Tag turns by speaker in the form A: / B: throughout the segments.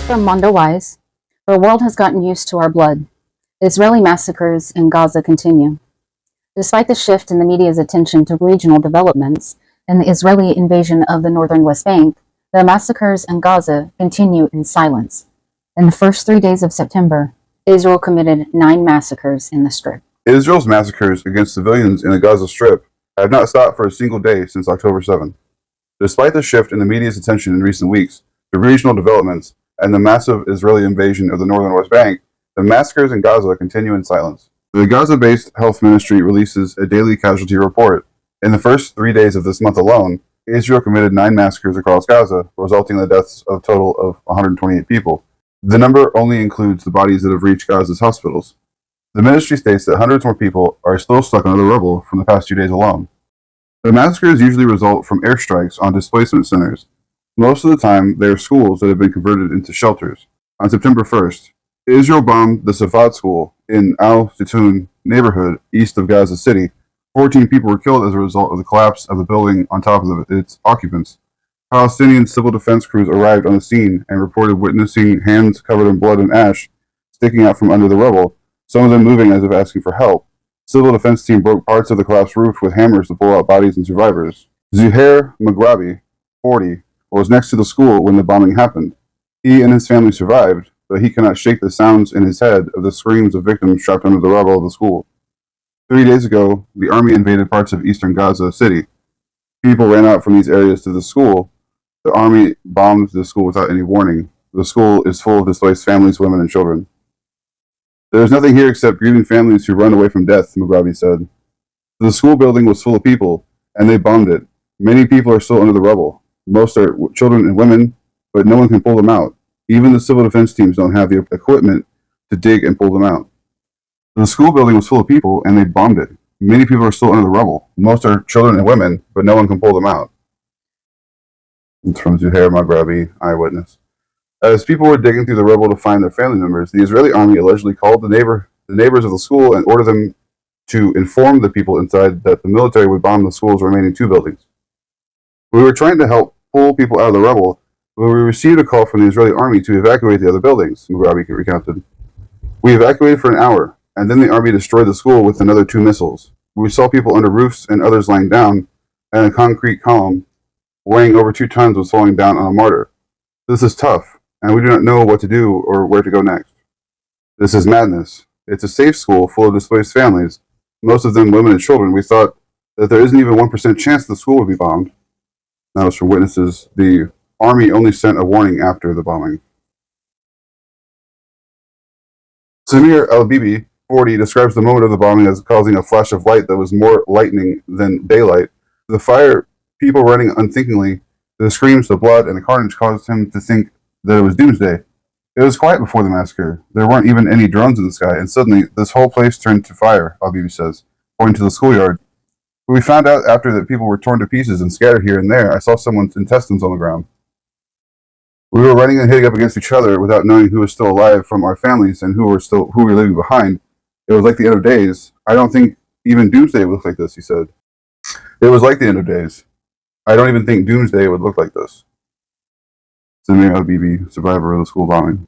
A: from Mondo Wise. The world has gotten used to our blood. Israeli massacres in Gaza continue. Despite the shift in the media's attention to regional developments and the Israeli invasion of the northern West Bank, the massacres in Gaza continue in silence. In the first 3 days of September, Israel committed 9 massacres in the Strip.
B: Israel's massacres against civilians in the Gaza Strip have not stopped for a single day since October 7. Despite the shift in the media's attention in recent weeks to regional developments and the massive Israeli invasion of the northern West Bank, the massacres in Gaza continue in silence. The Gaza-based health ministry releases a daily casualty report. In the first 3 days of this month alone, Israel committed 9 massacres across Gaza, resulting in the deaths of a total of 128 people. The number only includes the bodies that have reached Gaza's hospitals. The ministry states that hundreds more people are still stuck under the rubble from the past 2 days alone. The massacres usually result from airstrikes on displacement centers. Most of the time, they are schools that have been converted into shelters. On September 1st, Israel bombed the Safad school in Al-Zitoun neighborhood east of Gaza City. 14 people were killed as a result of the collapse of the building on top of its occupants. Palestinian civil defense crews arrived on the scene and reported witnessing hands covered in blood and ash sticking out from under the rubble, some of them moving as if asking for help. Civil defense team broke parts of the collapsed roof with hammers to pull out bodies and survivors. Zuhair Maghrabi, 40, was next to the school when the bombing happened. He and his family survived, but he cannot shake the sounds in his head of the screams of victims trapped under the rubble of the school. 3 days ago, the army invaded parts of eastern Gaza City. People ran out from these areas to the school. The army bombed the school without any warning. The school is full of displaced families, women, and children. There is nothing here except grieving families who run away from death, Maghrabi said. The school building was full of people, and they bombed it. Many people are still under the rubble. Most are children and women, but no one can pull them out. Even the civil defense teams don't have the equipment to dig and pull them out. The school building was full of people, and they bombed it. Many people are still under the rubble. Most are children and women, but no one can pull them out. It's from Zuhair Maghrabi, eyewitness. As people were digging through the rubble to find their family members, the Israeli army allegedly called the neighbors of the school and ordered them to inform the people inside that the military would bomb the school's remaining 2 buildings. We were trying to help pull people out of the rubble, but we received a call from the Israeli army to evacuate the other buildings, Maghrabi recounted. We evacuated for an hour, and then the army destroyed the school with another 2 missiles. We saw people under roofs and others lying down, and a concrete column weighing over 2 tons was falling down on a mortar. This is tough, and we do not know what to do or where to go next. This is madness. It's a safe school full of displaced families, most of them women and children. We thought that there isn't even 1% chance the school would be bombed. That was from witnesses. The army only sent a warning after the bombing. Samir Al-Bibi, 40, describes the moment of the bombing as causing a flash of light that was more lightning than daylight. The fire, people running unthinkingly, the screams, the blood, and the carnage caused him to think that it was doomsday. It was quiet before the massacre. There weren't even any drones in the sky, and suddenly this whole place turned to fire, Al-Bibi says, pointing to the schoolyard. We found out after that people were torn to pieces and scattered here and there. I saw someone's intestines on the ground. We were running and hitting up against each other without knowing who was still alive from our families and who we were leaving behind. It was like the end of days. I don't think even doomsday would look like this, he said. It was like the end of days. I don't even think doomsday would look like this. Samir Al-Bibi, survivor of the school bombing.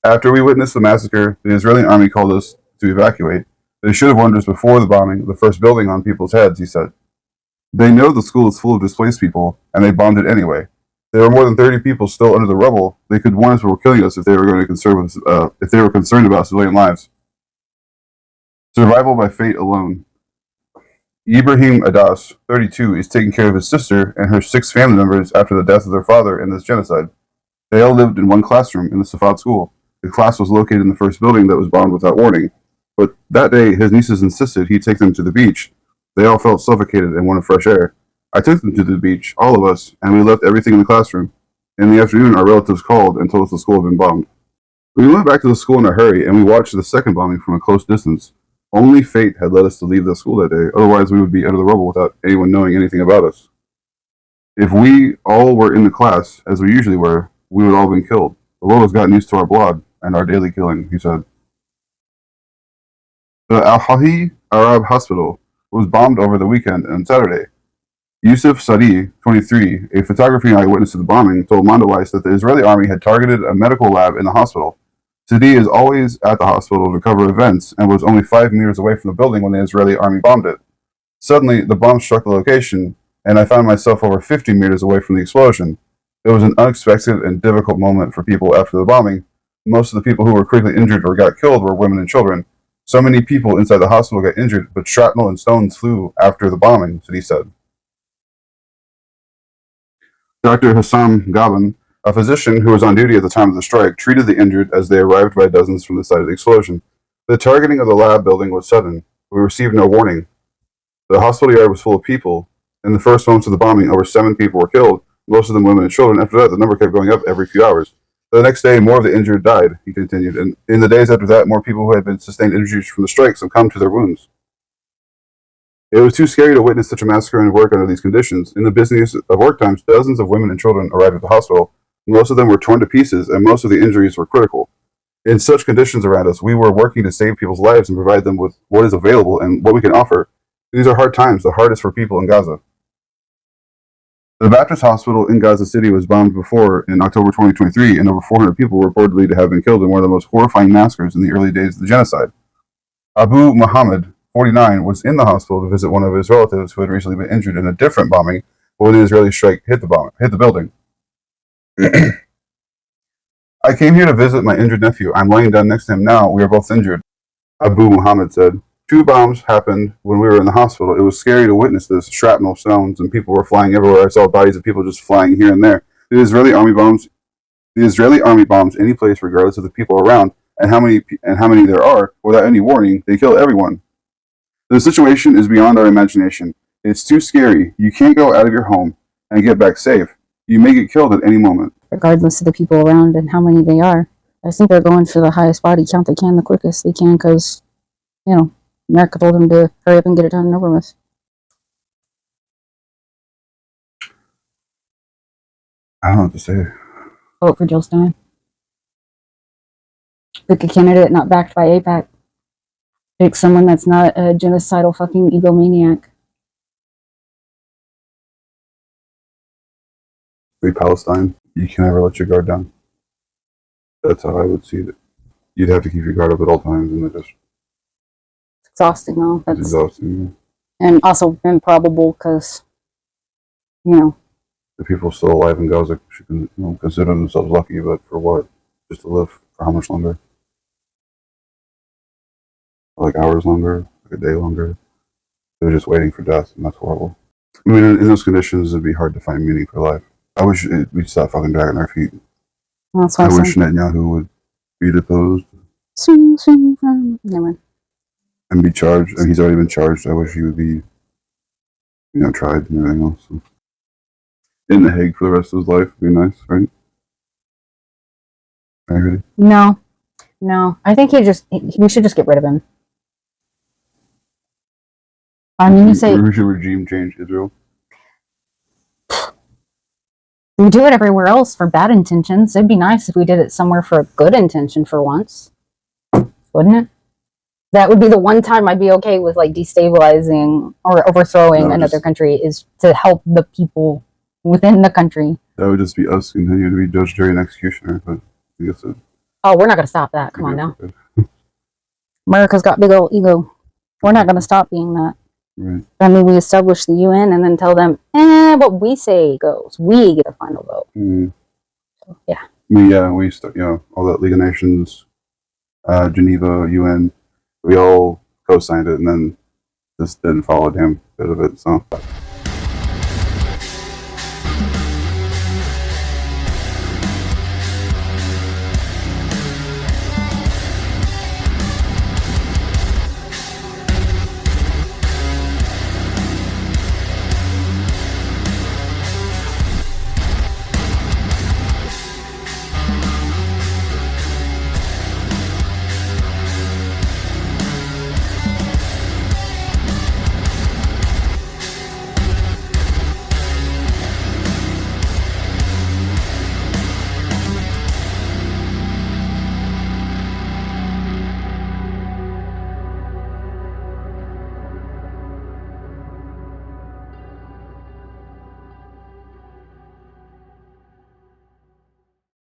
B: After we witnessed the massacre, the Israeli army called us to evacuate. They should have warned us before the bombing, the first building on people's heads, he said. They know the school is full of displaced people, and they bombed it anyway. There were more than 30 people still under the rubble. They could warn us were killing us if they were concerned about civilian lives. Survival by fate alone. Ibrahim Adas, 32, is taking care of his sister and her 6 family members after the death of their father in this genocide. They all lived in one classroom in the Safad school. The class was located in the first building that was bombed without warning. But that day, his nieces insisted he take them to the beach. They all felt suffocated and wanted fresh air. I took them to the beach, all of us, and we left everything in the classroom. In the afternoon, our relatives called and told us the school had been bombed. We went back to the school in a hurry, and we watched the second bombing from a close distance. Only fate had led us to leave the school that day, otherwise we would be under the rubble without anyone knowing anything about us. If we all were in the class, as we usually were, we would all have been killed. The world has gotten used to our blood and our daily killing, he said. The Al-Hahi Arab Hospital was bombed over the weekend and Saturday. Yusuf Sadi, 23, a photography eyewitness to the bombing, told Mondoweiss that the Israeli army had targeted a medical lab in the hospital. Sadi is always at the hospital to cover events and was only 5 meters away from the building when the Israeli army bombed it. Suddenly, the bomb struck the location, and I found myself over 50 meters away from the explosion. It was an unexpected and difficult moment for people after the bombing. Most of the people who were quickly injured or got killed were women and children. So many people inside the hospital got injured, but shrapnel and stones flew after the bombing, Sadi said. Dr. Hassam Gaban, a physician who was on duty at the time of the strike, treated the injured as they arrived by dozens from the site of the explosion. The targeting of the lab building was sudden. We received no warning. The hospital yard was full of people. In the first moments of the bombing, over 7 people were killed, most of them women and children. After that, the number kept going up every few hours. The next day, more of the injured died, he continued, and in the days after that, more people who had been sustained injuries from the strikes succumbed to their wounds. It was too scary to witness such a massacre and work under these conditions. In the business of work times, dozens of women and children arrived at the hospital. Most of them were torn to pieces, and most of the injuries were critical. In such conditions around us, we were working to save people's lives and provide them with what is available and what we can offer. These are hard times, the hardest for people in Gaza. The Baptist hospital in Gaza City was bombed before in October 2023, and over 400 people were reportedly to have been killed in one of the most horrifying massacres in the early days of the genocide. Abu Muhammad, 49, was in the hospital to visit one of his relatives who had recently been injured in a different bombing when the Israeli strike hit the building. I came here to visit my injured nephew. I'm lying down next to him now. We are both injured, Abu Muhammad said. 2 bombs happened when we were in the hospital. It was scary to witness this. Shrapnel, stones, and people were flying everywhere. I saw bodies of people just flying here and there. The Israeli army bombs any place regardless of the people around and how many there are without any warning. They kill everyone. The situation is beyond our imagination. It's too scary. You can't go out of your home and get back safe. You may get killed at any moment.
A: Regardless of the people around and how many they are. I think they're going for the highest body count they can, the quickest they can, because, America told them to hurry up and get it done and over with.
B: I don't know what to say.
A: Vote for Jill Stein. Pick a candidate not backed by AIPAC. Pick someone that's not a genocidal fucking egomaniac.
B: Free Palestine. You can never let your guard down. That's how I would see it. You'd have to keep your guard up at all times, and it's
A: exhausting, though.
B: It's exhausting.
A: And also improbable because,
B: the people still alive in Gaza should consider themselves lucky, but for what? Just to live for how much longer? Like hours longer? Like a day longer? They're just waiting for death, and that's horrible. I mean, in those conditions, it'd be hard to find meaning for life. I wish we'd stop fucking dragging our feet.
A: That's
B: I wish Netanyahu would be deposed.
A: Swing, never mind.
B: And be charged, and he's already been charged. I wish he would be, tried and everything else. So. In The Hague for the rest of his life would be nice, right? Are you ready?
A: No. I think we should just get rid of him. I mean, you say
B: we should regime change Israel.
A: We do it everywhere else for bad intentions. It'd be nice if we did it somewhere for a good intention for once, wouldn't it? That would be the one time I'd be okay with destabilizing or overthrowing another country, is to help the people within the country.
B: That would just be us continuing to be judge, jury, and executioner. But I guess
A: oh, we're not going to stop that. Come on now. America's got big old ego. We're not going to stop being that.
B: Right.
A: I mean, we establish the UN and then tell them, what we say goes. We get a final vote.
B: Mm.
A: So, yeah.
B: I mean, yeah, we all that League of Nations, Geneva, UN, we all co-signed it, and then just didn't follow a damn bit of it. So.